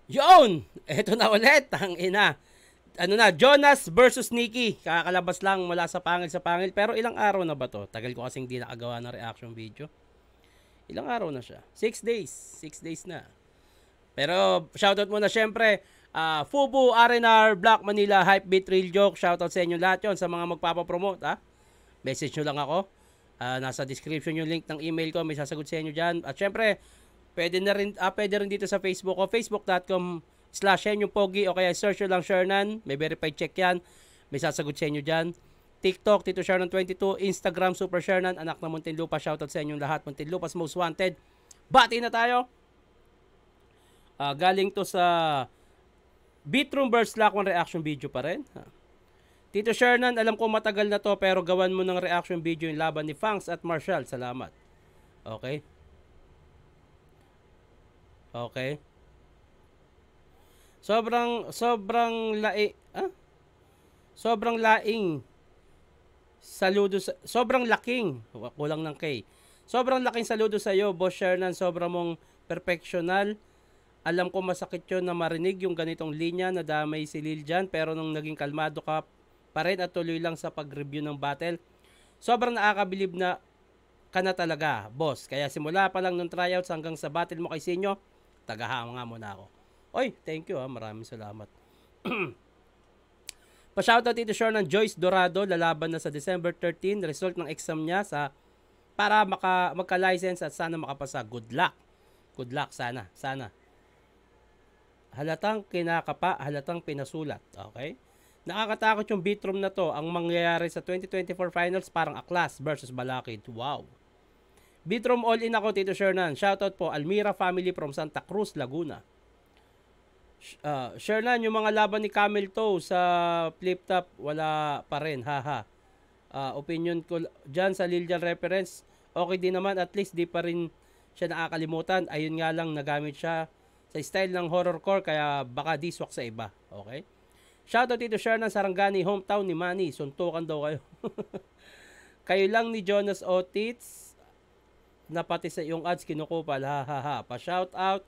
Yun! Eto na ulit, ang ina. Ano na, Jonas versus Nikki. Kakalabas lang mula sa pangil. Pero ilang araw na ba to? Tagal ko kasing di nakagawa ng reaction video. Ilang araw na siya? 6 days. 6 days na. Pero shoutout muna syempre. Fubu, RNR, Black Manila, Hypebeat, Real Joke. Shoutout sa inyo lahat yon sa mga magpapapromote. Ha? Message nyo lang ako. Nasa description yung link ng email ko. May sasagot sa inyo dyan. At syempre, pwede rin dito sa Facebook ko. Facebook.com/Henyopogi o kaya search nyo lang Shernan. May verified check yan. May sasagot sa inyo dyan. TikTok, Tito Shernan 22. Instagram, Super Shernan. Anak ng Muntinlupa. Shoutout sa inyong lahat. Muntinlupa's Most Wanted. Bati na tayo. Galing to sa Beatroom vs. Lakwan reaction video pa rin. Tito Shernan, alam ko matagal na to pero gawan mo ng reaction video yung laban ni Fangs at Marshall. Salamat. Okay. Okay. Sobrang laing. Sobrang laking. Kulang ng K. Sobrang laking saludo sa iyo, Boss Shernan. Sobrang mong perfectional. Alam ko masakit yun na marinig yung ganitong linya na damay si Lil Jan, pero nung naging kalmado ka pa rin at tuloy lang sa pag-review ng battle, sobrang nakakabilib na ka na talaga, boss. Kaya simula pa lang nung tryouts hanggang sa battle mo kay Sinyo, tagahanga mo na ako. Oy, thank you ha, maraming salamat. Pa-shoutout dito share ng Joyce Dorado, lalaban na sa December 13, result ng exam niya para magka-license at sana makapasa. Good luck. Good luck sana. Halatang kinakapa, halatang pinasulat. Okay? Nakakatakot yung Beatroom na to. Ang mangyayari sa 2024 finals parang Aklas versus Balakid. Wow. Beatroom all in ako, Tito Shernan. Shoutout po, Almira family from Santa Cruz, Laguna. Shernan, yung mga laban ni Camel Toe sa flip top, wala pa rin. Haha. Opinion ko dyan sa Lilian reference, okay din naman. At least di pa rin siya nakakalimutan. Ayun nga lang, nagamit siya sa style ng horrorcore kaya baka diswak sa iba. Okay? Shoutout dito share ng Sarangani, hometown ni Manny. Suntukan daw kayo. Kayo lang ni Jonas Otits na pati sa iyong ads kinukupal. Ha ha ha. Pa-shoutout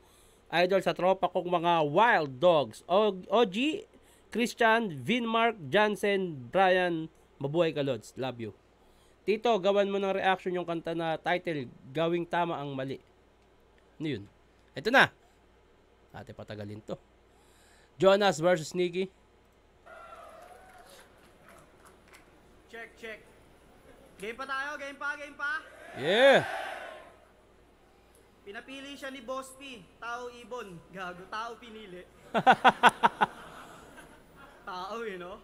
idol sa tropa kong mga wild dogs. OG, Christian, Vinmark, Jansen, Brian. Mabuhay ka, Lods. Love you. Tito, gawan mo ng reaction yung kanta na title, Gawing Tama ang Mali. Ano yun? Ito na. Ate patagalin to. Jonas versus Nikki. Check. Game pa tayo, game pa. Yeah. Pinapili siya ni Boss P. Tao ibon. Gago, tao pinili. Tao no?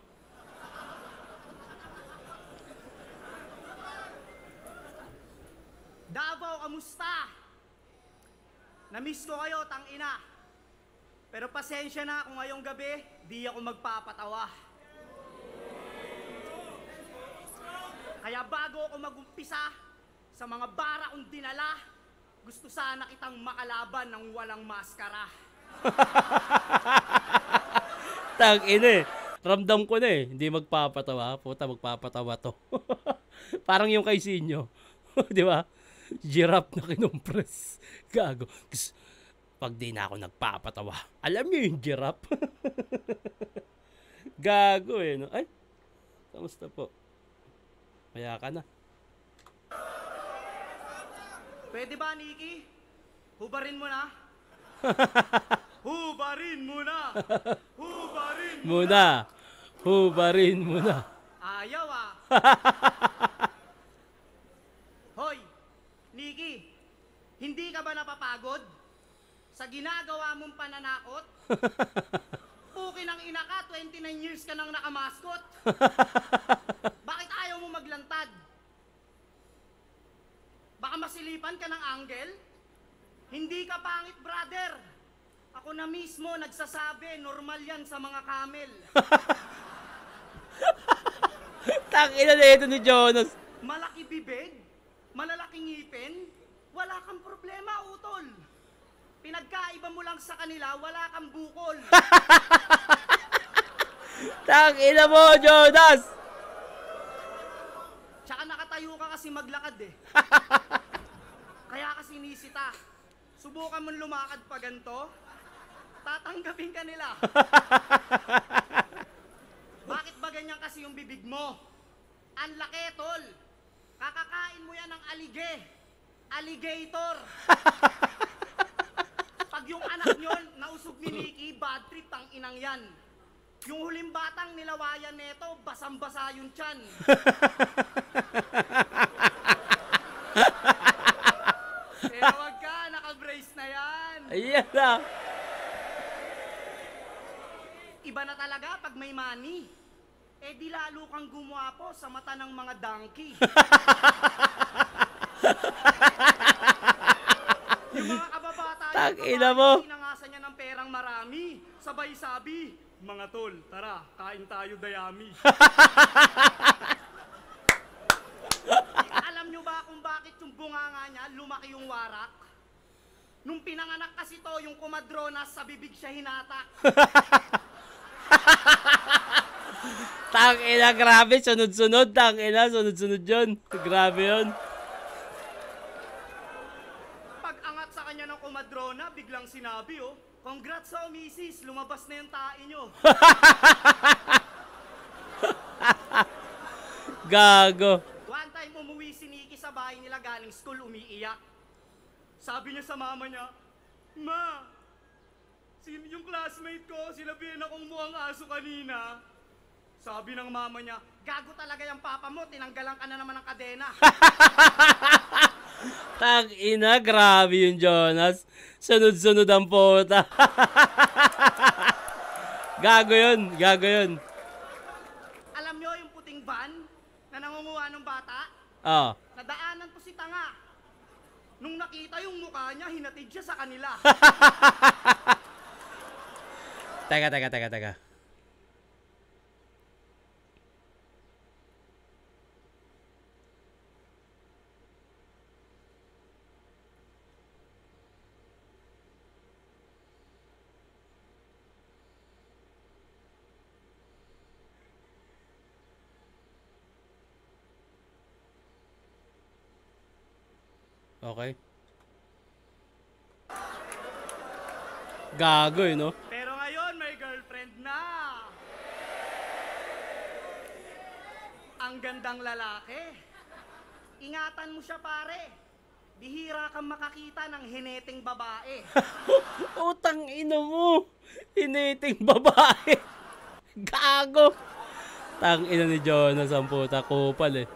Davao, kamusta? Namiss ko kayo, tangina. Pero pasensya na kung ngayong gabi, di ako magpapatawa. Kaya bago ako magumpisa sa mga bara kong dinala, gusto sana kitang makalaban ng walang maskara. Tang ina eh. Ramdam ko na eh. Hindi magpapatawa. Puta, magpapatawa to. Parang yung kay Sinyo. Di ba? Giraffe na kinumpres. Gago. Pag di na ako nagpapatawa. Alam niyo yung giraffe? Gago eh. No? Ay, kamusta po? Kaya ka na. Pwede ba, Nikki? Hubarin mo na. Hubarin mo na. Hubarin mo na. Hubarin mo na. Ayaw ah. Hoy, Nikki, hindi ka ba napapagod sa ginagawa mong pananakot? Pukin ang ina ka, 29 years ka nang nakamaskot. Bakit ayaw mo maglantad? Baka masilipan ka ng angle? Hindi ka pangit, brother. Ako na mismo nagsasabi, normal yan sa mga camel. Tangina na ito ni Jonas. Malaki bibig, malalaking ngipin, wala kang problema, utol. Pinagkaiba mo lang sa kanila, wala kang bukol. Tangina mo, Jonas. Tsaka nakatayo ka kasi maglakad eh. Kaya kasi nisita. Subukan mong lumakad pa ganito. tatanggapin ka nila. Bakit ba ganyan kasi yung bibig mo? Ang laki, tol. Kakakain mo yan ng alligator. Pag yung anak nyo, nausog ni Nikki, bad trip, tang inang yan. Yung huling batang nilawayan neto, basang-basa yung tiyan. Pero wag ka, naka-brace na yan. Ayan na. Iba na talaga pag may money. Eh di lalo kang gumwapo sa mata ng mga donkey. Yung mga kababata, Tangina mo. inangasan niya ng perang marami. Sabay sabi, mga tol, tara, kain tayo dayami. Alam nyo ba kung bakit yung bunganga niya, lumaki yung warak? Nung pinanganak kasi to, yung kumadronas, sa bibig siya hinatak. Tangina, grabe. Sunod-sunod. Tangina, sunod-sunod yun. Grabe yun. Pag angat sa kanya ng kumadrona, biglang sinabi, oh, congrats sa misis, lumabas na yung tae nyo. Gago. One time umuwi si Nikki sa bahay nila galing school, umiiyak. Sabi niya sa mama niya, Ma, yung classmate ko, sinabihan akong mukhang aso kanina. Sabi ng mama niya, gago talaga yung papa mo, tinanggalan ka na naman ng kadena. Tangina, grabe yung Jonas. Sunod-sunod ang puta. Gago yun. Gago yun. Alam niyo yung puting van na nangunguha ng bata? Oh. Nadaanan ko si Tanga. Nung nakita yung mukha niya, hinatid siya sa kanila. Teka. Okay. Gago no? Pero ngayon, may girlfriend na. Ang gandang lalaki. Ingatan mo siya, pare. Bihira kang makakita ng hineting babae. Utang ina mo. Hiniting babae. Gago. Tang ina ni Jonas ang puta, kupal eh.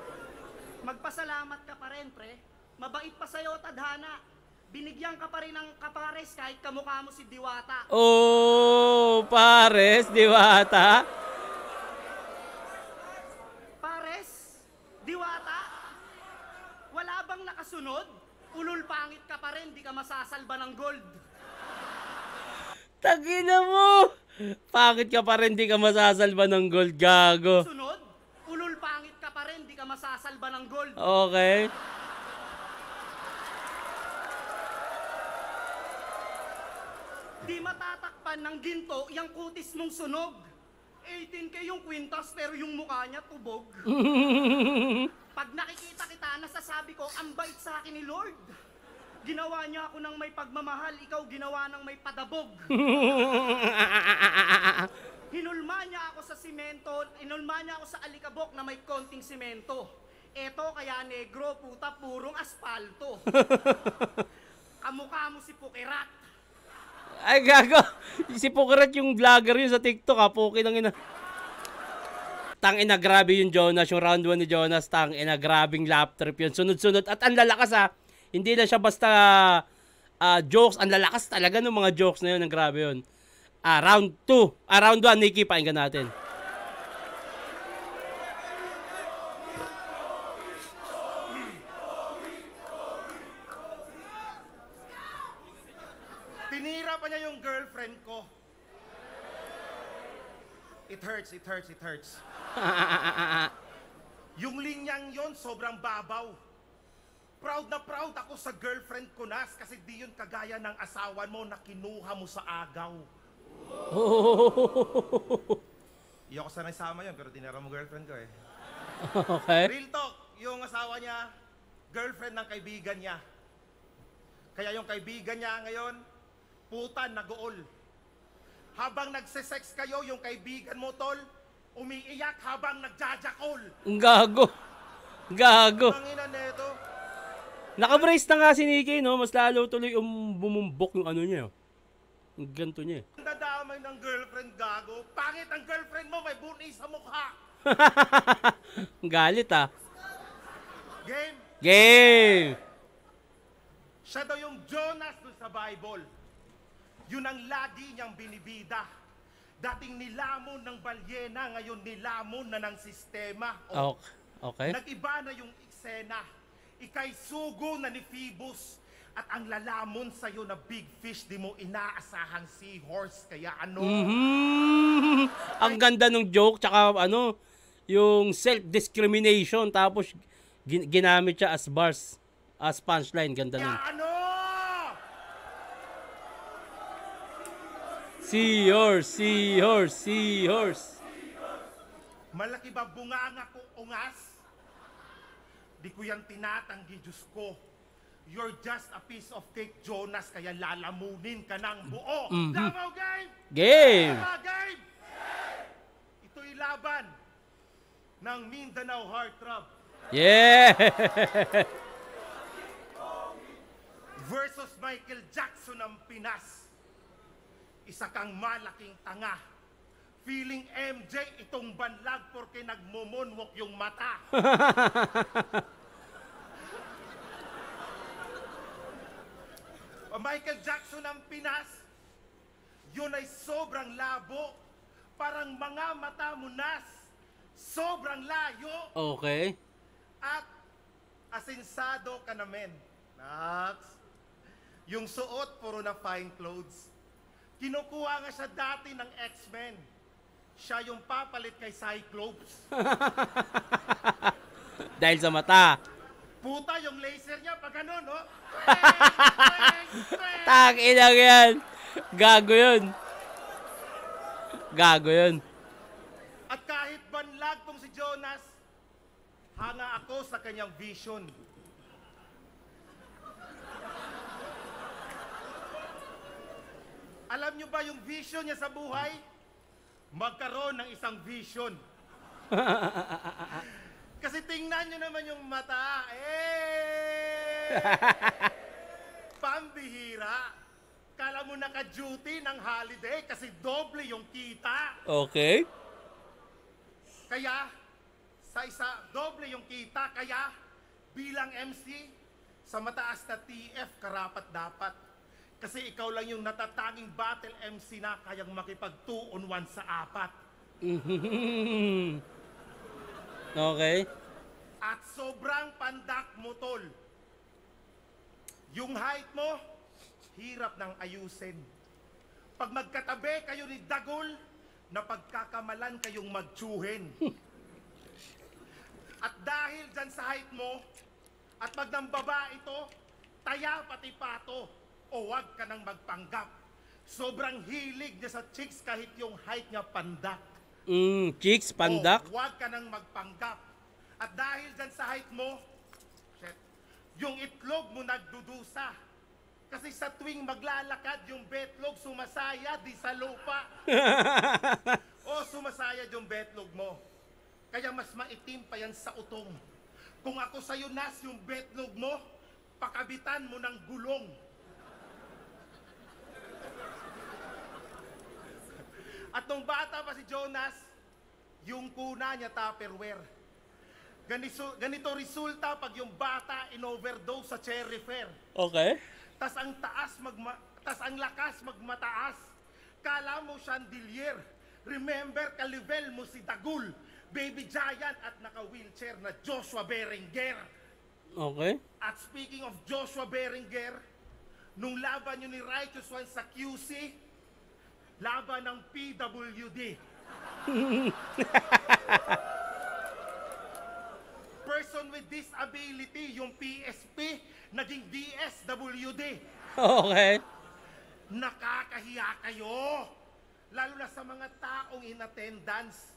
Magpasalamat ka pa rin, pre. Mabait pa sa'yo, tadhana. Binigyan ka pa rin ng kapares kahit kamukha mo si Diwata. Oh, pares, Diwata. Pares? Diwata? Wala bang nakasunod? Ulul pangit ka pa rin, di ka masasalba ng gold. Tagina mo. Pangit ka pa rin, di ka masasalba ng gold, gago. Sunod? Ulul pangit ka pa rin, di ka masasalba ng gold. Okay. Di matatakpan ng ginto yung kutis mong sunog. 18K yung kwintas pero yung mukha niya tubog. Pag nakikita kita, nasasabi ko, ang bait sa akin ni Lord. Ginawa niya ako ng may pagmamahal, ikaw ginawa ng may padabog. Hinulma niya ako sa simento, hinulma niya ako sa alikabok na may konting simento. Eto kaya negro, puta, purong aspalto. Kamukha mo si Pukirat. Ay, gago. Si Pukirat yung vlogger yun sa TikTok, ha. Puki ng ina. Tangina, grabe yung Jonas. Yung round 1 ni Jonas, tangina, grabing lap trip yun. Sunod-sunod. At ang lalakas, ha. Hindi na siya basta jokes. Ang lalakas talaga ng mga jokes na yun. Ang grabe yun. Round 2. Round 1, Nikki, painggan natin. Tinira pa niya yung girlfriend ko. It hurts. Yung linyang yon sobrang babaw. Proud na proud ako sa girlfriend ko, Nas, kasi di yun kagaya ng asawa mo na kinuha mo sa agaw. Hindi ako sanay sama yun, pero tinira mo girlfriend ko eh. Okay. Real talk, yung asawa niya, girlfriend ng kaibigan niya. Kaya yung kaibigan niya ngayon, puta, nag-uol. Habang nagsisex kayo, yung kaibigan mo, tol, umiiyak habang nagjajakol. Ang gago. Gago. Pangina neto. Naka-brace na nga si Nikki, no? Mas lalo tuloy bumumbok yung ano niya. Yung ganto niya. Ang dadamay ng girlfriend, gago. Pangit ang girlfriend mo, may bunyi sa mukha. Galit ah. Game. Game! Siya daw yung Jonas dun sa Bible. Yun ang lagi niyang binibida. Dating nilamon ng balyena, ngayon nilamon na ng sistema. Okay. Nag-iba na yung eksena. Ika'y sugo na ni Phoebus. At ang lalamon sa'yo na big fish, di mo inaasahang seahorse. Kaya ano? Ang ganda ng joke, tsaka ano, yung self-discrimination, tapos ginamit siya as bars, as punchline. Ganda nun. Kaya ano? Seahorse. Malaki ba bunganga ko ungas? Di ko yan tinatanggi, Diyos ko. You're just a piece of cake, Jonas, kaya lalamunin ka ng buo. Lamaw, game! Game! Tama, game! Ito'y laban ng Mindanao Heartthrob Yeah! versus Michael Jackson ng Pinas. Isa kang malaking tanga. Feeling MJ itong banlag porque nagmumunwok yung mata. Michael Jackson ng Pinas, yun ay sobrang labo. Parang mga mata munas. Sobrang layo. Okay. At asensado ka namin. Nax. Yung suot, puro na fine clothes. Kinukuha nga siya dati ng X-Men. Siya yung papalit kay Cyclops. Dahil sa mata. Puta, yung laser niya, pag ganun, no? Tangina yan. Gago yun. At kahit banlag tong si Jonas, hanga ako sa kanyang vision. Alam nyo ba yung vision niya sa buhay? Magkaroon ng isang vision. Kasi tingnan nyo naman yung mata. Pambihira. Kala mo naka-duty ng holiday kasi doble yung kita. Okay. Kaya, sa isa, doble yung kita. Kaya, bilang MC, sa mataas na TF, karapat dapat. Kasi ikaw lang yung natatanging battle MC na kayang makipag 2-on-1 sa 4. Okay. At sobrang pandak mo, tol. Yung height mo, hirap nang ayusin. Pag magkatabi kayo ni Dagol, na pagkakamalan kayong magtsuhin. At dahil dyan sa height mo, at magnambaba ito, taya pati pato, o wag ka nang magpanggap. Sobrang hilig niya sa chicks kahit yung height niya pandak. Chicks, pandak. O wag ka nang magpanggap. At dahil dyan sa height mo, yung itlog mo nagdudusa. Kasi sa tuwing maglalakad, yung betlog sumasaya di sa lupa. O sumasaya yung betlog mo. Kaya mas maitim pa yan sa utong. Kung ako sa'yo, Nas, yung betlog mo, pakabitan mo ng gulong. At nung bata pa si Jonas, yung kuna niya Tupperware. Ganito resulta pag yung bata in-overdose sa cherry fair. Okay. Tas ang lakas magmataas. Kala mo chandelier. Remember, kalivel mo si Dagul, Baby Giant at naka-wheelchair na Joshua Berenguer. Okay. At speaking of Joshua Berenguer, nung laban nyo ni Righteous One sa QC, laban ng PWD. Person with disability, yung PSP, naging DSWD. Okay. Nakakahiya kayo. Lalo na sa mga taong in attendance.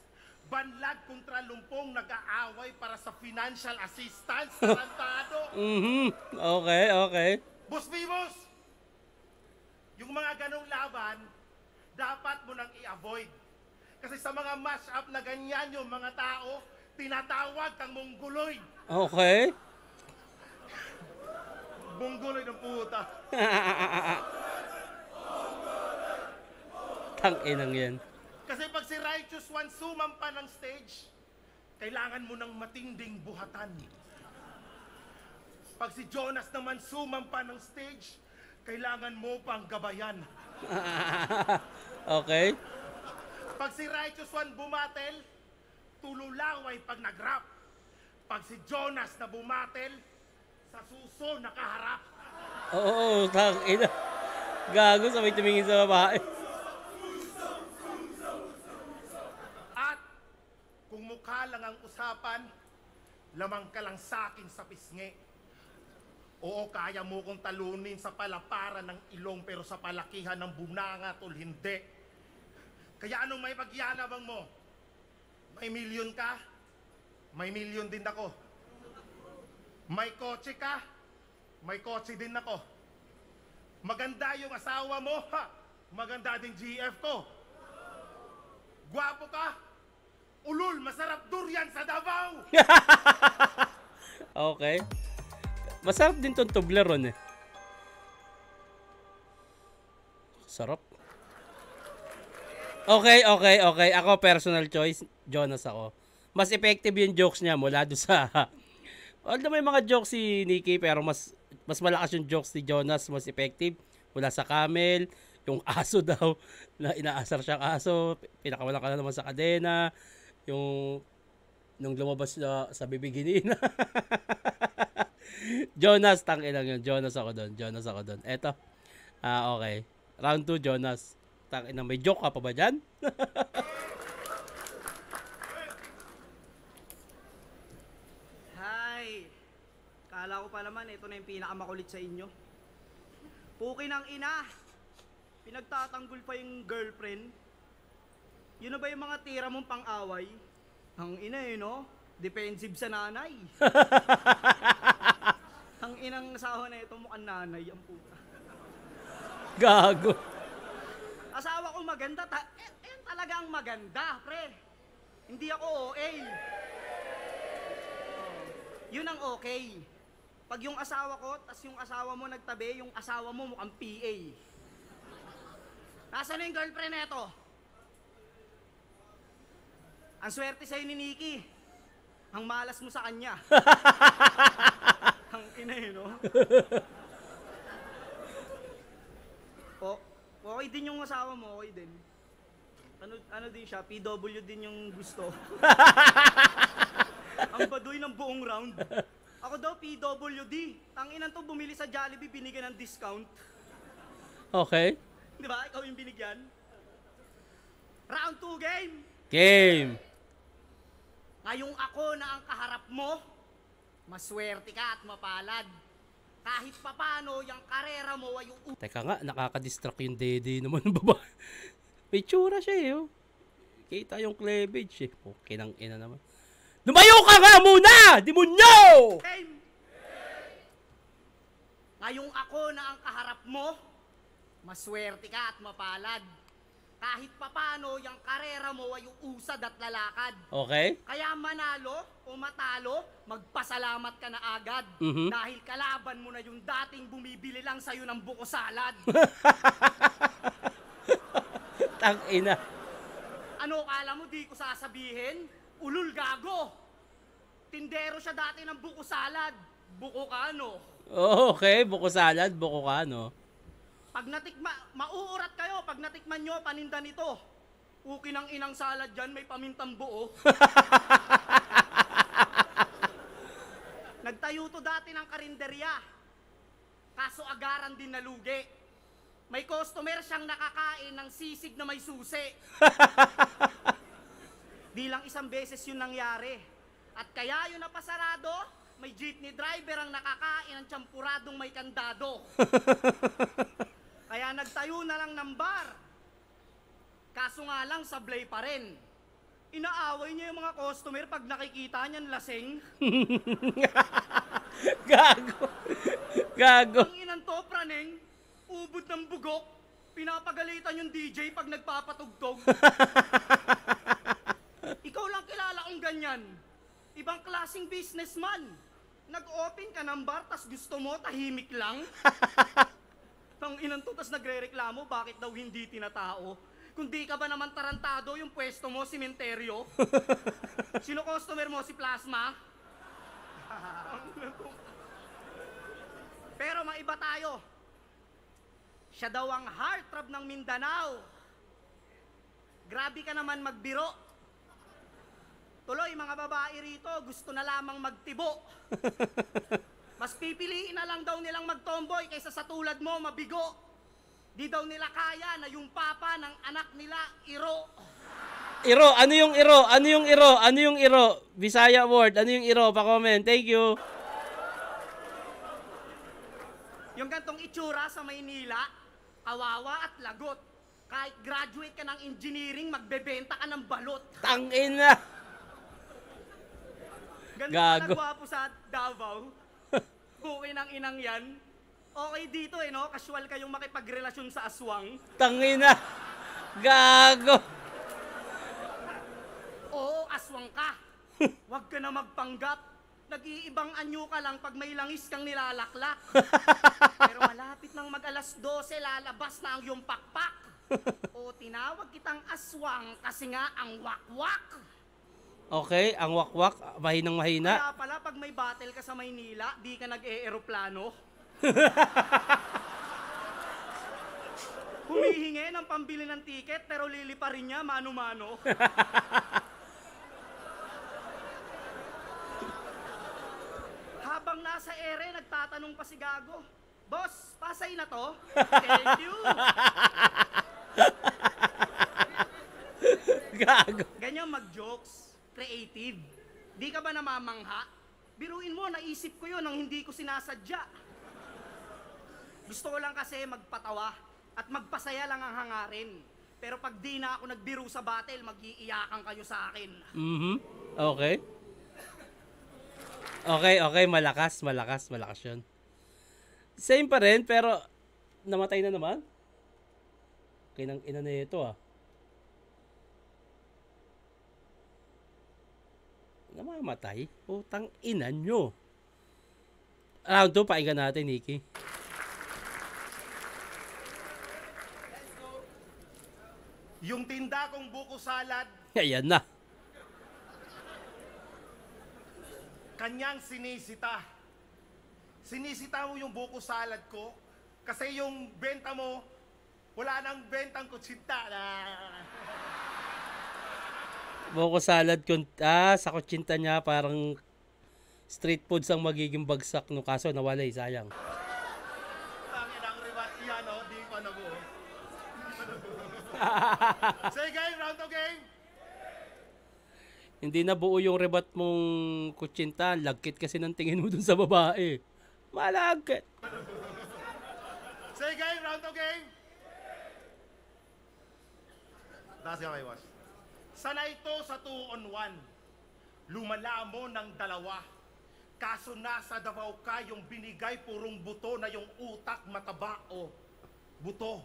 Banlag kontra lumpong nag-aaway para sa financial assistance. Tarantado. Okay. Boss Vivos, yung mga ganong laban, dapat mo nang i-avoid. Kasi sa mga mash-up na ganyan yung mga tao, tinatawag kang mongoloid. Okay. Mongoloid ng puta. Tang-inang yan. Kasi pag si Righteous One sumampa ng stage, kailangan mo ng matinding buhatan. Pag si Jonas naman sumampa ng stage, kailangan mo pang gabayan. Okay. Pag si Righteous One bumatel, tululaway pag nag-rap. Pag si Jonas na bumatel, sa suso nakaharap. Oo, tang-ina. Gago, sabay tumingin sa babae. At kung mukha lang ang usapan, lamang ka lang sakin sa pisngi. Oo, kaya mo kong talunin sa palaparan ng ilong pero sa palakihan ng bunanga tol hindi. Kaya anong may pagyanabang mo? May milyon ka? May milyon din ako. May kotse ka? May kotse din ako. Maganda yung asawa mo? Ha? Maganda din GF ko. Gwapo ka? Ulul, masarap durian sa Davao! Okay. Masarap din tong Toblerone eh. Sarap. Okay. Ako personal choice, Jonas ako. Mas effective yung jokes niya mula doon sa... Although may mga jokes si Nikki pero mas malakas yung jokes ni Jonas, mas effective. Mula sa camel, yung aso daw, na inaasar siyang aso, pinakawalan ka na naman sa kadena, yung nung lumabas sa bibiginin. Jonas, tangin lang yun. Jonas ako doon. Eto. Okay. Round 2, Jonas. Tangin lang. May joke ka pa ba dyan? Hay! Kala ko pa naman, ito na yung pinakamakulit sa inyo. Puki ng ina! Pinagtatanggol pa yung girlfriend. Yun na ba yung mga tira mong pang-away? Ang ina eh, no? Defensive sa nanay. Ang inang asawa na ito mukhang nanay, ang puta. Gago. Asawa ko maganda, talaga ang maganda, pre. Hindi ako OA. Yun ang okay. Pag yung asawa ko, tas yung asawa mo nagtabi, yung asawa mo mukhang PA. Nasaan na yung girlfriend neto? Ang swerte sa'yo ni Nikki. Ang malas mo sa kanya. Ang ina eh, no? Okay din yung asawa mo, okay din. Ano din siya, PW din yung gusto. Ang baduy ng buong round. Ako daw, PWD. Tanginan to, bumili sa Jollibee, binigyan ng discount. Okay. Di ba? Ikaw yung binigyan. Round 2 game. Game. Ngayong ako na ang kaharap mo, maswerte ka at mapalad. Kahit papano, yung karera mo ay yung... Teka nga, nakaka-distract yung dede naman ng babae. May tsura siya eh. Oh. Kita yung cleavage eh. Okay nang ina naman. Lumayo ka nga muna! Demonyo! Game! Ngayong ako na ang kaharap mo, maswerte ka at mapalad. Kahit papano, yung karera mo ay uusad at lalakad. Okay. Kaya manalo o matalo, magpasalamat ka na agad. Dahil kalaban mo na yung dating bumibili lang sa'yo ng buko salad. Tang-ina. Ano kala mo di ko sasabihin? Ulul gago! Tindero siya dati ng buko salad. Buko ka ano? Okay, buko salad, buko ka, no? Pag mauurat kayo, pag natikman nyo, paninda nito. Uki ng inang salad dyan, may pamintang buo. Nagtayo to dati ng karinderya. Kaso agaran din nalugi. May customer siyang nakakain ng sisig na may susi. Di lang isang beses yun nangyari. At kaya yun napasarado, may jeepney driver ang nakakain ng champuradong may kandado. Kaya nagtayo na lang ng bar. Kaso nga lang, sablay pa rin. Inaaway niya yung mga customer pag nakikita niyan lasing. Gago. Gago. Ang inang to, praneng, ubod ng bugok. Pinapagalitan yung DJ pag nagpapatugtog. Ikaw lang kilala kong ganyan. Ibang klaseng businessman. Nag-open ka ng bar, tas gusto mo tahimik lang? Tang inang to, tas nagre-reklamo, bakit daw hindi tinatao? Kung di ka ba naman tarantado, yung pwesto mo, simenteryo? Sino customer mo, si Plasma? Pero maiba tayo. Siya daw ang heartthrob ng Mindanao. Grabe ka naman magbiro. Tuloy, mga babae rito, gusto na lamang magtibo. Mas pipiliin na lang daw nilang magtomboy kaysa sa tulad mo, mabigo. Di daw nila kaya na yung papa ng anak nila, iro. Iro, ano yung iro? Ano yung iro? Ano yung iro? Bisaya word, ano yung iro? Pa-comment. Thank you. Yung gantong itsura sa Maynila, kawawa at lagot. Kahit graduate ka ng engineering, magbebenta ka ng balot. Tangin na. Ganito Gago. ka nagwapo sa Davao. Bukin ng inang yan. Okay dito no? Casual kayong makipagrelasyon sa aswang. Tangin na. Gago. Oo, aswang ka. Huwag ka na magpanggap. Nag-iibang anyo ka lang pag may langis kang nilalaklak. Pero malapit nang mag-alas 12, lalabas na ang iyong pakpak. O tinawag kitang aswang kasi nga ang wakwak. Okay, ang wakwak, mahinang mahina. Kaya pala pag may battle ka sa Maynila, di ka nag-e-eroplano. Humihingi ng pambili ng tiket pero lilipa rin niya mano-mano. Habang nasa ere, nagtatanong pa si Gago, "Boss, Pasay na to?" "Thank you." Gago. Ganyan mag-jokes, creative. Di ka ba namamangha? Biruin mo, naisip ko yun nang hindi ko sinasadya. Gusto ko lang kasi magpatawa at magpasaya lang ang hangarin. Pero pag di na ako nagbiro sa battle, mag-iiyakan kayo sa akin. Okay. Okay, malakas yun. Same pa rin, pero namatay na naman. Kinang ina na ito ah. Namamatay? Putang ina nyo. Round 2, painggan natin, Nikki. Yung tinda kong buko salad, Ayan na. kanyang sinisita. Sinisita mo yung buko salad ko kasi yung benta mo, wala nang bentang kutsinta na. Buko salad, sa kutsinta niya, parang street foods ang magiging bagsak no, kaso nawalay, sayang. Tangin ang ribat yan, no? Di ko nabuo. Say game, round to game. Hindi na buo yung rebat mong kutsinta, lagkit kasi ng tingin mo dun sa babae. Malagkit. Say game, round to game. That's yung was. Sanay ito sa 2-on-1. Lumala mo ng dalawa. Kaso nasa Davao ka, yung binigay purong buto na yung utak mataba o. Buto,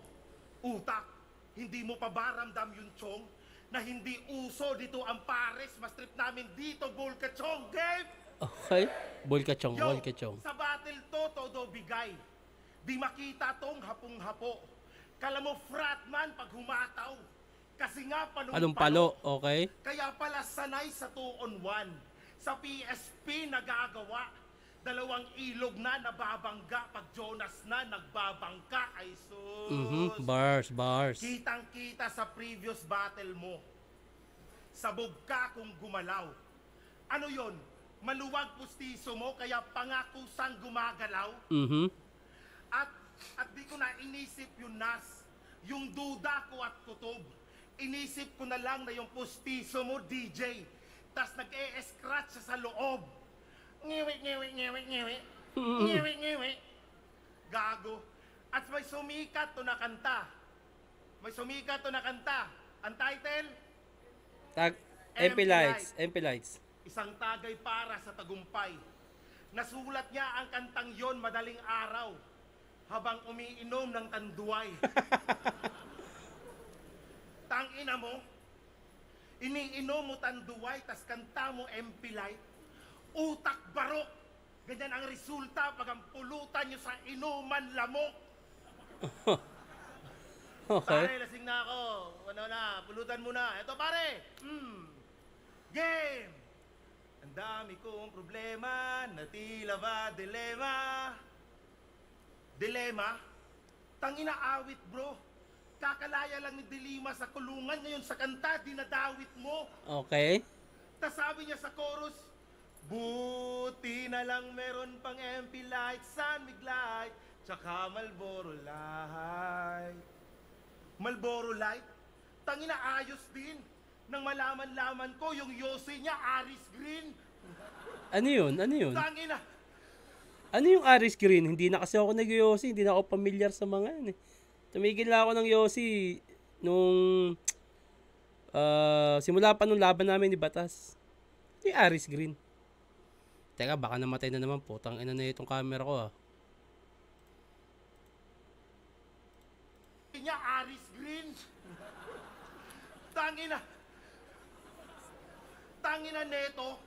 utak. Hindi mo pa ba ramdam yung chong na hindi uso dito ang pares, mas trip namin dito, Bulkachong game! Okay. Bulkachong, Yo, bulkachong. sa battle to, todo bigay. Di makita tong hapong-hapo. Kala mo fratman pag humataw. Kasi nga Anong palo? Okay. Kaya pala sanay sa 2-on-1. Sa PSP nagagawa. Dalawang ilog na nababangga. Pag Jonas na nagbabangka. Ay sus. Bars. Kitang-kita sa previous battle mo. Sabog ka kung gumalaw. Ano yon? Maluwag pustiso mo kaya pangakusang gumagalaw? At di ko na inisip yung nas. Yung duda ko at kutob. Inisip ko na lang na yung pustiso mo, DJ. Tas nag-e-scratch sa loob. Ngiwi. Gago. At may sumikat to na kanta. Ang title? MP Lights. Isang tagay para sa tagumpay. Nasulat niya ang kantang yon madaling araw. habang umiinom ng tanduay. Tangina mo, iniinom mo tanduay, tas kanta mo MP Light, utak barok. Ganyan ang resulta pag ang pulutan nyo sa inuman lamok. Okay. Pare, lasing na ako. Ano na, pulutan mo na. Eto pare, game! Ang dami kong problema, na tila ba dilema? Dilema? Tangina awit bro. Kakalaya lang ni Dilima sa kulungan, ngayon sa kanta, dinadawit mo. Okay. Tas sabi niya sa chorus, buti na lang meron pang MP Light, San Mig Light, tsaka Marlboro Light. Marlboro Light? Tangina ayos din. Nang malaman-laman ko, yung Yossi niya, Aris Green. Ano yun? Ano yun? Tangina, Ano yung Aris Green? Hindi na kasi ako nag-Yossi. Hindi na ako familiar sa mga yan eh. Tumigil na ako ng Yossi nung simula pa nung laban namin ni Batas. Yung Aris Green. Teka, baka namatay na naman. Putang ina na itong camera ko ah. niya, Aris Green. Tangina. Tangina neto.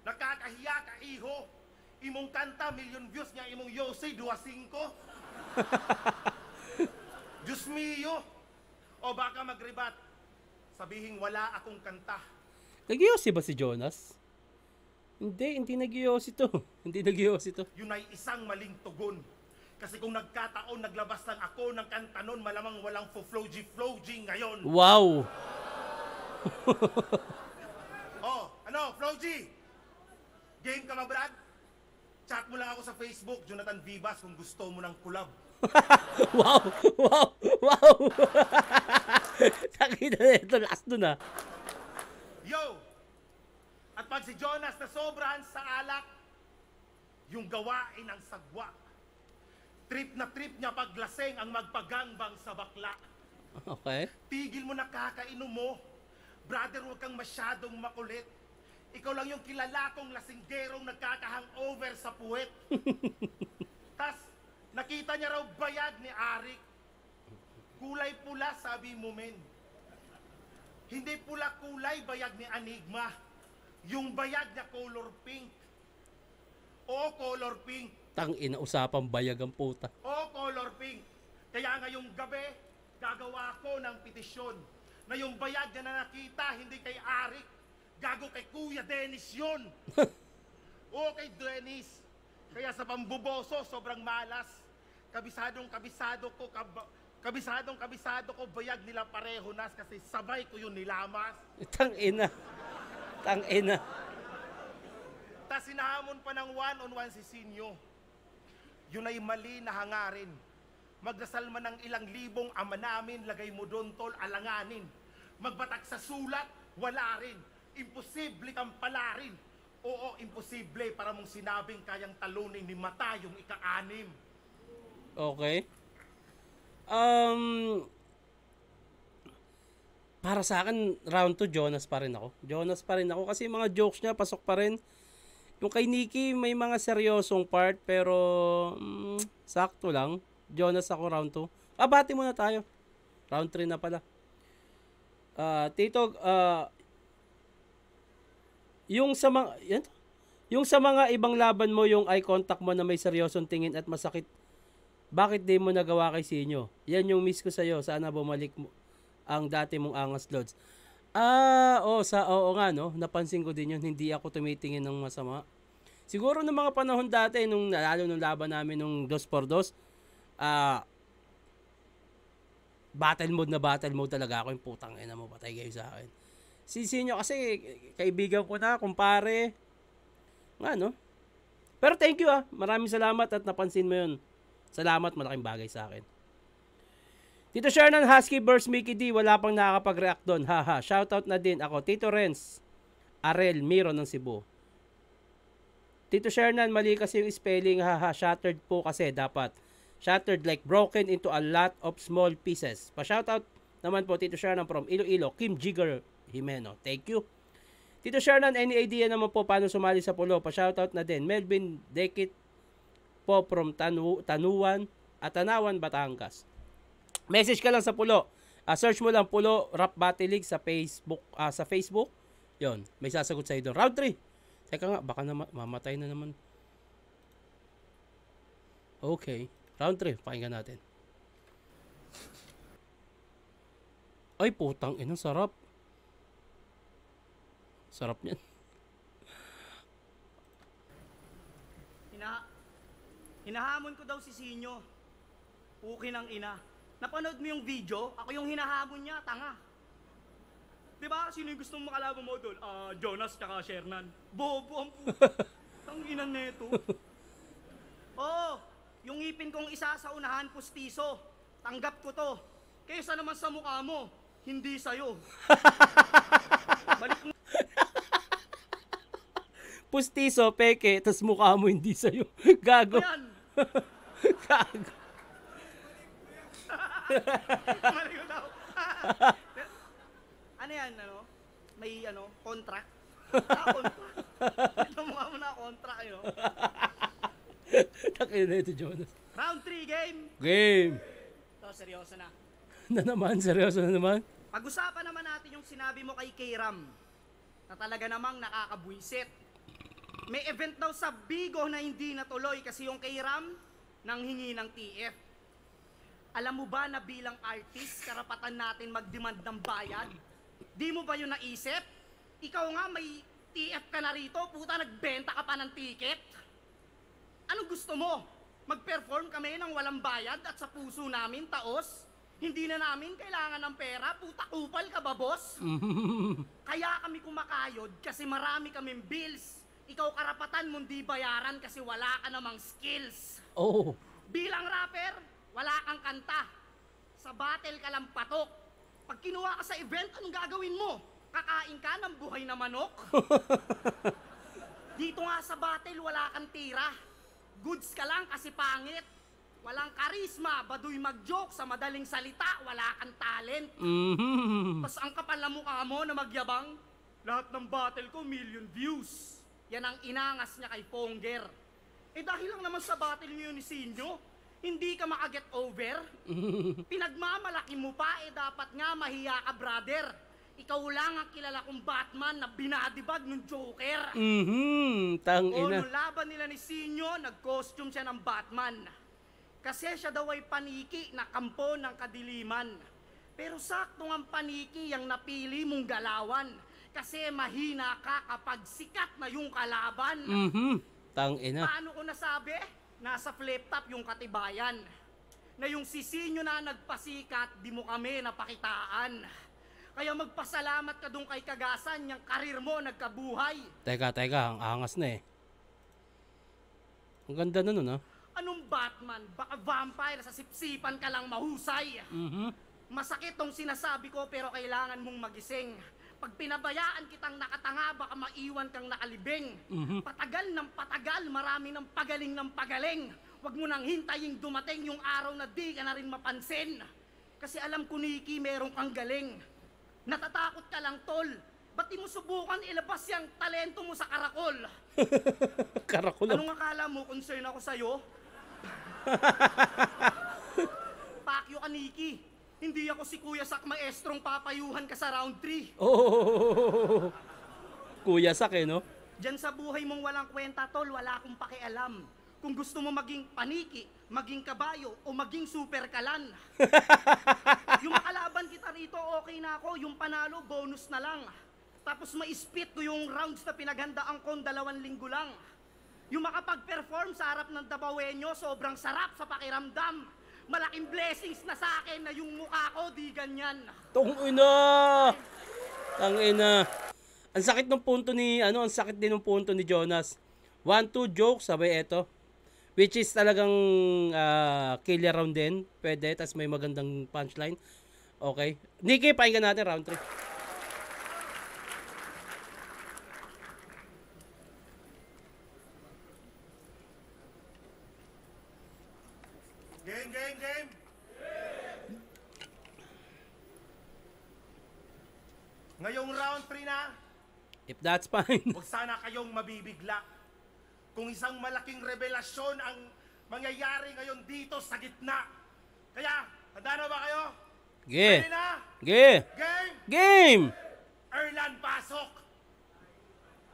Nakakahiya ka, iho. Imong kanta, million views niya, imong Yossi, 2.5. Diyos mio. O baka magribat. Sabihin wala akong kanta. Nag-Yossi ba si Jonas? Hindi nag-Yossi to. Hindi nag-Yossi to. Yun ay isang maling tugon. Kasi kung nagkataon, naglabas lang ako ng kanta nun, malamang walang floji ngayon. Wow! Oh, ano, Floji? Game ka ba, Brad? Chat mo lang ako sa Facebook, Jonathan Vivas, kung gusto mo ng collab. Wow! Wow! Wow! Sakita na ito. Last dun ah. Yo! At pag si Jonas na sobrahan sa alak, yung gawain ang sagwa. Trip na trip niya paglaseng ang magpagangbang sa bakla. Okay. Tigil mo na kakainom mo. Brother, huwag kang masyadong makulit. Ikaw lang yung kilala kong lasinggerong nagkaka-hangover sa puwet. Tas, nakita niya raw bayag ni Arik. Kulay pula, sabi mo men. Hindi pula kulay, bayag ni Enigma. Yung bayag niya color pink. O color pink. Tangina, usapang bayag ang puta. O color pink. Kaya ngayong gabi, gagawa ko ng petisyon na yung bayag na nakita, hindi kay Arik, gago kay Kuya Dennis yun. O kay Dennis. Kaya sa pambuboso, sobrang malas. Kabisadong kabisado ko, bayag nila pareho nas kasi sabay ko yun nilamas. Tangina. Tangina. Tas sinahamon pa ng one-on-one si Sinyo. Yun ay mali na hangarin. Magdasal man ng ilang libong ama namin, lagay mo doon tol, alanganin. Magbatak sa sulat, wala rin. Imposible kang palarin. Oo, imposible para mong sinabing kayang talunin ni Mata yung ika-anim. Okay. Para sa akin, round 2, Jonas pa rin ako. Jonas pa rin ako kasi mga jokes niya, pasok pa rin. Yung kay Nikki, may mga seryosong part, pero sakto lang. Jonas ako round 2. Bati muna tayo. Round 3 na pala. Tito, yung sa mga ibang laban mo, yung eye contact mo na may seryosong tingin at masakit, bakit di mo nagawa kay Sinyo? Yan yung miss ko sa'yo. Sana bumalik mo ang dati mong angas loads. Oo nga no. Napansin ko din yun. Hindi ako tumitingin ng masama. Siguro ng mga panahon dati, lalo nung laban namin nung 2x2, battle mode talaga ako. Yung putang ina mo, patay kayo sa akin. Si Sinyo kasi, kaibigan ko na, kumpare. Nga no. Pero thank you Maraming salamat at napansin mo yun. Salamat, malaking bagay sa akin. Tito Shernan, Husky vs. Mickey D, wala pang nakakapag-react doon. Haha, shoutout na din ako. Tito Renz, Arel, Miro ng Cebu. Tito Shernan, mali kasi yung spelling. Haha, shattered po kasi dapat. Shattered like broken into a lot of small pieces. Pa-shoutout naman po, Tito Shernan from Iloilo, Kim Jigger Jimeno. Thank you. Tito Shernan, any idea naman po paano sumali sa pulo? Pa-shoutout na din. Melvin Dekit po from Tanuan. Atanawan, Batangas. Message ka lang sa Pulo. Search mo lang Pulo Rap Battle League sa Facebook. Sa Facebook. Yon, may sasagot sa'yo doon. Round 3. Teka nga, baka mamatay na naman. Okay. Round 3. Pakinggan natin. Ay, putang ina, sarap. Sarap niyan. Hinahamon ko daw si Sinyo. Puki ng ina. Napanood mo yung video? Ako yung hinahamon niya, tanga. Diba? Sino yung gustong makalaban mo doon? Jonas tsaka Shernan. Bobo ang puta. Ang ina neto. Oo, yung ngipin kong isa sa unahan pustiso. Tanggap ko to. Kaysa naman sa mukha mo, hindi sa'yo. Balik mo. Pustiso, peke, tas mukha mo hindi sa'yo. Gago. Yan. Gago. Mali ko daw. Ano yan, ano? May, contract? Contract. Ito mukha mo na contract, Takin na ito, Jonas. Round 3 game. Game. Ito, seryoso na. Na naman, seryoso na naman. Pag-usapan naman natin yung sinabi mo kay K-Ram na talaga namang nakakabwisit. May event daw sa Bigo na hindi natuloy kasi yung K-Ram nanghingi ng TF. Alam mo ba na bilang artist, karapatan natin mag-demand ng bayad? Di mo ba yun naisip? Ikaw nga may TF ka na rito, puta nagbenta ka pa ng ticket. Anong gusto mo? Mag-perform kami ng walang bayad at sa puso namin taos? Hindi na namin kailangan ng pera, puta kupal ka ba boss? Kaya kami kumakayod kasi marami kaming bills. Ikaw karapatan mong di bayaran kasi wala ka namang skills. Oh. Bilang rapper, wala kang kanta. Sa battle ka lang patok. Pag kinuha ka sa event, anong gagawin mo? Kakain ka ng buhay na manok? Dito nga sa battle, wala kang tira. Goods ka lang kasi pangit. Walang karisma, baduy mag-joke, sa madaling salita, wala kang talent. Tapos ang kapal na mukha mo na magyabang, lahat ng battle ko, million views. Yan ang inangas niya kay Ponger. Eh dahil lang naman sa battle niyo ni Sinyo, hindi ka makaget over? Pinagmamalaki mo pa, eh dapat nga mahiya ka, brother. Ikaw lang ang kilala kong Batman na binadibag ng Joker. Tangina. Nung laban nila ni Sinyo, nag-costume siya ng Batman. Kasi siya daw ay paniki na kampo ng kadiliman. Pero sakto ang paniki ang napili mong galawan. Kasi mahina ka kapag sikat na yung kalaban. Tangina. Paano ko nasabi? Nasa flip top yung katibayan. Na yung sisinyo na nagpasikat, di mo kami napakitaan. Kaya magpasalamat ka dun kay Kagasan, yung karir mo nagkabuhay. Teka, ang angas na eh. Ang ganda na nun, ha? Anong Batman? Baka vampire, sa sipsipan ka lang mahusay. Masakit tong sinasabi ko pero kailangan mong magising. Pag pinabayaan kitang nakatanga, baka maiwan kang nakalibing. Patagal ng patagal, marami ng pagaling. Huwag mo nang hintayin dumating yung araw na di ka na rin mapansin. Kasi alam ko, Nikki, meron kang galing. Natatakot ka lang, tol. Ba't di mo subukan ilabas yung talento mo sa karakol? Karakol. Anong akala mo, concern ako sa'yo? Pakyo ka, Nikki. Hindi ako si Kuya Sak maestrong papayuhan ka sa round 3. Oh. Kuya Sak eh, no? Diyan sa buhay mong walang kwenta, tol, wala akong pakialam. Kung gusto mo maging paniki, maging kabayo, o maging super kalan. Yung makalaban kita rito, okay na ako. Yung panalo, bonus na lang. Tapos ma-spit ko yung rounds na pinaghandaan ko 2 linggo lang. Yung makapag-perform sa harap ng Dabawenyo, sobrang sarap sa pakiramdam. Malaking blessings na sa akin na yung mukha ko di ganyan. Tangina! Tangina. Ang sakit ng punto ni, ang sakit din ng punto ni Jonas. 1-2 joke, sabay eto. Which is talagang killer round din. Pwede, tas may magandang punchline. Okay. Nikki, pakinggan natin round 3. Game. Ngayong round 3 na, If that's fine. huwag sana kayong mabibigla. Kung isang malaking revelasyon ang mangyayari ngayon dito sa gitna. Kaya, handa na ba kayo? Ge. Ready na? Ge. Game! Game! Erlan, pasok!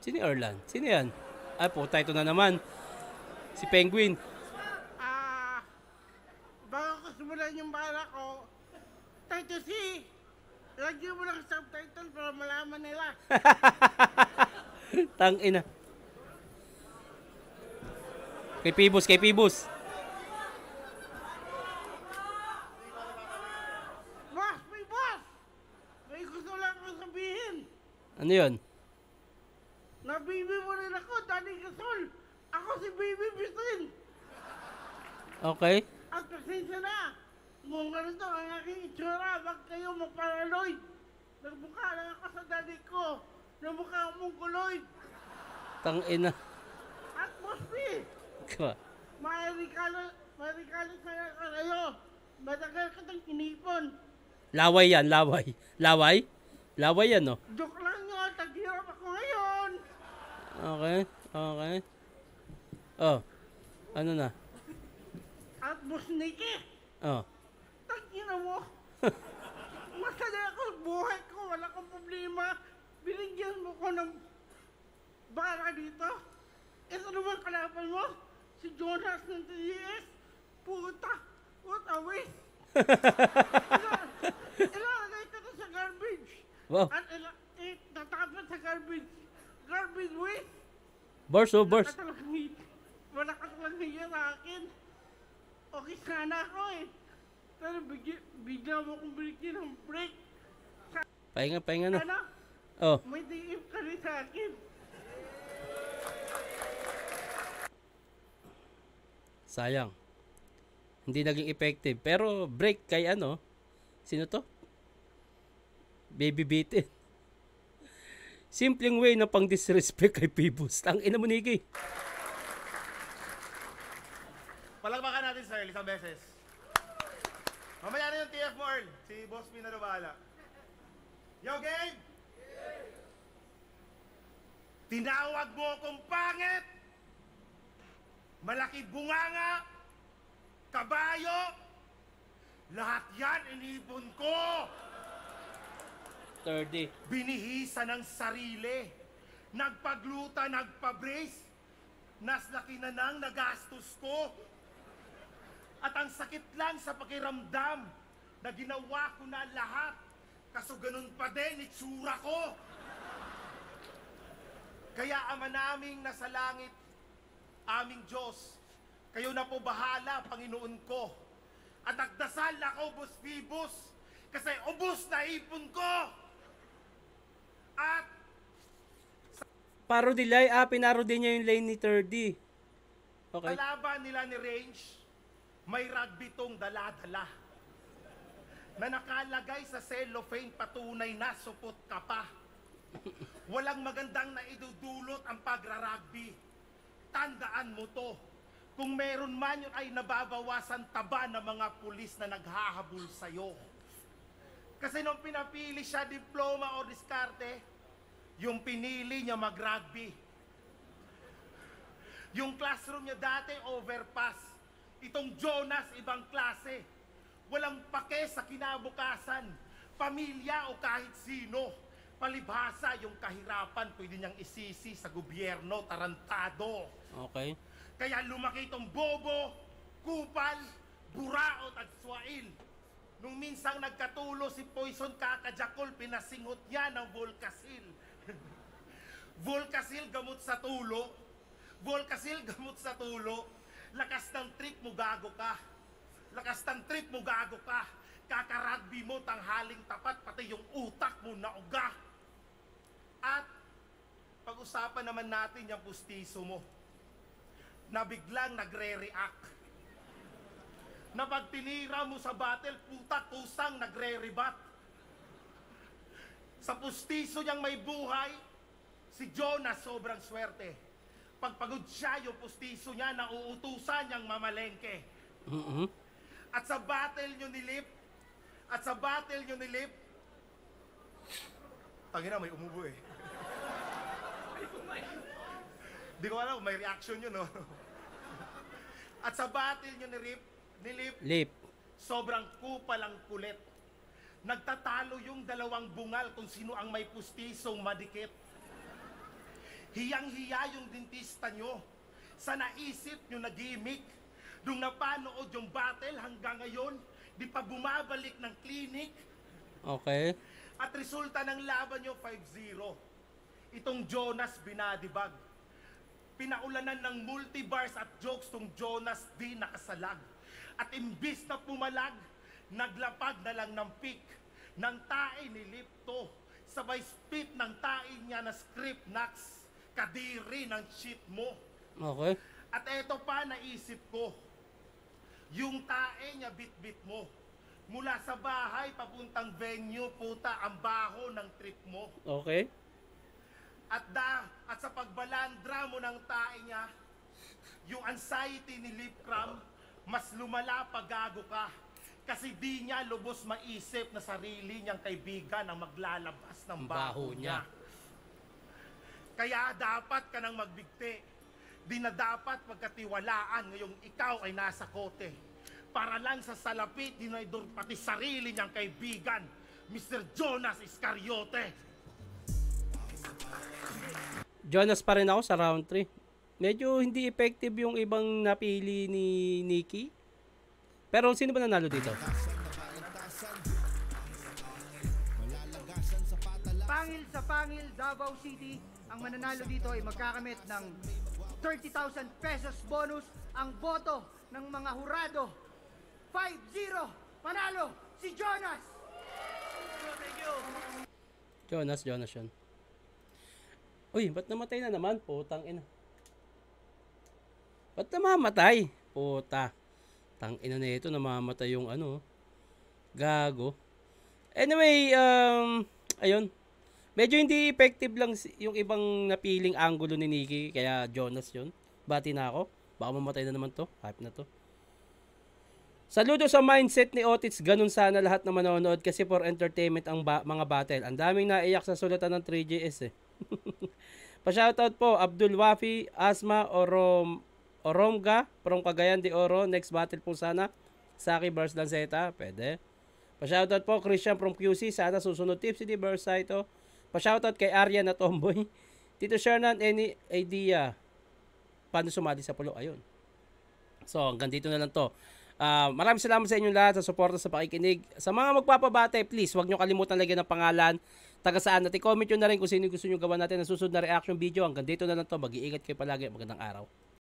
Sino yung Erlan? Sino yan? Ay, puta, ito na naman. Si Penguin. Bago ko simulan yung bala ko, Title C, lagyan mo ng subtitle para malaman nila. Tangina. Kay Pibus, kay Pibus. Boss! May boss! May gusto lang akong sabihin. Ano yun? Nabibi mo rin ako, Danny Gasol. Ako si Baby Bitin. Okay. At pasensya na. Kung ganito ang aking itsura, wag kayo mag-paranoid. Nagmukha lang ako sa daddy ko. Namukha akong kuloid. Tangina. At Boss P, Ka. marikalo sana ka kayo. Matagal ka tang inipon. Laway yan, laway. Laway? Laway yan, no? Joke lang yun, taghirap ako ngayon. Okay, okay. Oh, ano na? At Boss Nicky, Oh, tagina mo. Masaya ako sa buhay ko, wala kang problema. Binigyan mo ko ng bara dito. Ito naman kalaban mo, si Jonas ng TDS. Puta, what a waste. Ilalagay ka na sa garbage. wow. At natapad sa garbage. Garbage waste. Burst, oh, burst. Wala ka talagang hiya sa akin. Okay sana ako eh. Pero bigla mo kong binigyan ng break. Pahinga, pahinga na. Ano? Oh, May DM ka rin sa akin. sayang. Hindi naging effective. Pero break kay ano? Sino to? Baby Bitin. Simpleng way na pang disrespect kay Pibus. Ang ina mo, Nikki. Palakpakan natin, sir, isang beses. Mamaya na yung TF mo, Earl. Si Boss P na bahala. Yo, game! Tinawag mo akong pangit! Malaki bunganga! Kabayo! Lahat yan inipon ko! 30. Binihisa ng sarili. Nagpagluta, nagpabrace. Naslaki na nang nagastos ko. At ang sakit lang sa pakiramdam na ginawa ko na lahat. Kaso ganun pa din, itsura ko. Kaya Ama naming nasa langit, aming Diyos, kayo na po bahala, Panginoon ko. At nagdasal ako, Boss Phoebus, kasi ubos na ipon ko. At Parody line. Pinarody niya yung lane ni 30. Okay. kalaban nila ni Range, may rugby tong dala-dala na nakalagay sa cellophane, patunay na supot ka pa. Walang magandang naidudulot ang pagra-rugby. Tandaan mo to. Kung meron man yun ay nababawasan taba ng mga pulis na naghahabol sa'yo. Kasi nung pinapili siya diploma o diskarte, yung pinili niya mag-rugby. Yung classroom niya dati overpass. Itong Jonas ibang klase. Walang pake sa kinabukasan, pamilya o kahit sino. Palibhasa yung kahirapan, pwede niyang isisi sa gobyerno, tarantado. Okay. Kaya lumaki itong bobo, kupal, buraot at swail. Nung minsang nagkatulo si Poison Kakajakol, pinasingot niya ng Volcasil. Volcasil gamot sa tulo. Volcasil gamot sa tulo. Lakas ng trip mo, gago ka. Lakas ng trip mo, gago ka. Kakarugby mo, tanghaling tapat, pati yung utak mo nauga. At pag-usapan naman natin yung pustiso mo na biglang nagre-react. Na pag tinira mo sa battle, puta kusang nagre-rebat. Sa pustiso niyang may buhay, si Jonas sobrang swerte. Pag pagod siya, yung pustiso niya, nauutusan niyang mamalengke. At sa battle nyo nilip, tangina, may umubo eh. Di ko alam, may reaction yun, no? At sa battle nyo ni Lip, Lip. sobrang kupal ang kulit. Nagtatalo yung dalawang bungal kung sino ang may pustisong madikit. Hiyang-hiya yung dentista nyo sa naisip nyo na gimmick. Nung napanood yung battle hanggang ngayon, di pa bumabalik ng clinic. Okay. At resulta ng laban nyo 5-0. Itong Jonas binadibag. Pinaulanan ng multibars at jokes tong Jonas di nakasalag. At imbis na pumalag, naglapag na lang ng pick ng tae ni Lipto. Sabay spit ng tae niya na script knocks, kadiri ng shit mo. Okay. At eto pa naisip ko, yung tae niya bit-bit mo. Mula sa bahay papuntang venue, puta, ang baho ng trip mo. Okay. At sa pagbalandra mo ng tae niya, yung anxiety ni Lip Cram, mas lumala pag gago ka. Kasi di niya lubos maisip na sarili niyang kaibigan ang maglalabas ng baho niya. Kaya dapat ka nang magbigti. Di na dapat magkatiwalaan ngayong ikaw ay nasa kote. Para lang sa salapit, dinaydor pati sarili niyang kaibigan, Mr. Jonas Iscariote. Jonas pa rin ako sa round 3. Medyo hindi effective yung ibang napili ni Nikki. Pero sino ba nanalo dito? Pangil sa Pangil, Davao City. Ang mananalo dito ay magkakamit ng 30,000 pesos bonus. Ang boto ng mga hurado, 5-0. Panalo si Jonas! Jonas yun. Uy, ba't namatay na naman? Putang ina. Ba't namamatay? Puta. Tang ina na ito, namamatay yung ano. Gago. Anyway, ayun. Medyo hindi effective lang yung ibang napiling angulo ni Nikki. Kaya Jonas yun. Bati na ako. Baka mamatay na naman to. Hype na to. Saludo sa mindset ni Otis. Ganun sana lahat na manonood kasi for entertainment ang mga battle. Ang daming naiyak sa sulatan ng 3GS eh. Pa-shoutout po Abdul Wafi, Asma, Oromga from Cagayan de Oro. Next battle po sana Saki vs Lanceta. Pwede. Pa-shoutout po Christian from QC. Sana susunod Tipsy D vs Saito. Pa-shoutout kay Arya na Tomboy. Tito Shernan, any idea paano sumali sa pulo? Ayun. So hanggang dito na lang to. Maraming salamat sa inyong lahat sa suporta sa pakikinig. Sa mga magpapabate, please huwag nyo kalimutan lagyan ng pangalan, taga saan, at i-comment nyo na rin kung sino gusto nyo gawa natin ng susunod na reaction video. Hanggang dito na lang to. Mag-iingat kayo palagi. Magandang araw.